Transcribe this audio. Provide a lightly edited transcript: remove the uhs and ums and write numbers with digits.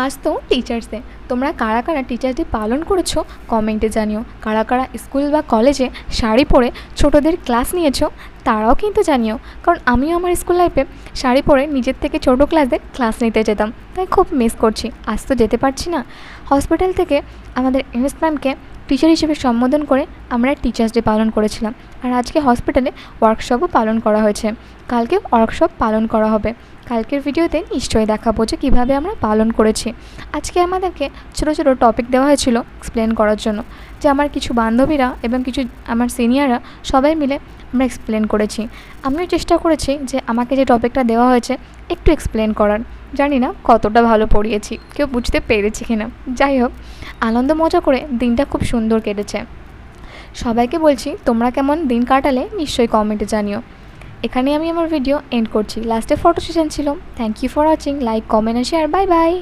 আজ তো teachers day. তোমরা কারা কারা টিচার্স ডে পালন করেছো কমেন্টে জানিও। কারা কারা স্কুল বা কলেজে শাড়ি পরে ছোটোদের ক্লাস নিয়েছো তারাও কিন্তু জানিও। কারণ আমিও আমার স্কুল লাইফে শাড়ি পরে নিজের থেকে ছোটো ক্লাসদের ক্লাস নিতে যেতাম, তাই খুব মিস করছি। আজ তো যেতে পারছি না। হসপিটাল থেকে আমাদের এমএস ম্যামকে টিচার হিসেবে সম্বোধন করে আমরা টিচার্স ডে পালন করেছিলাম। আর আজকে হসপিটালে ওয়ার্কশপও পালন করা হয়েছে, কালকে ওয়ার্কশপ পালন করা হবে। কালকের ভিডিওতে নিশ্চয়ই দেখাবো যে কীভাবে আমরা পালন করেছি। আজকে আমাদেরকে ছোটো ছোটো টপিক দেওয়া হয়েছিল এক্সপ্লেন করার জন্য, যে আমার কিছু বান্ধবীরা এবং কিছু আমার সিনিয়ররা সবাই মিলে আমরা এক্সপ্লেন করেছি। আমিও চেষ্টা করেছি যে আমাকে যে টপিকটা দেওয়া হয়েছে একটু এক্সপ্লেন করার। জানি না কতটা ভালো পড়িয়েছি, কেউ বুঝতে পেরেছি কিনা। যাই হোক, আনন্দ মজা করে দিনটা খুব সুন্দর কেটেছে। সবাইকে বলছি তোমরা কেমন দিন কাটালে নিশ্চয়ই কমেন্টে জানিও। এখানেই আমি আমার ভিডিও এন্ড করছি। লাস্টে ফটো সেশন ছিল। Thank you for watching. Like, comment আর শেয়ার। Bye by.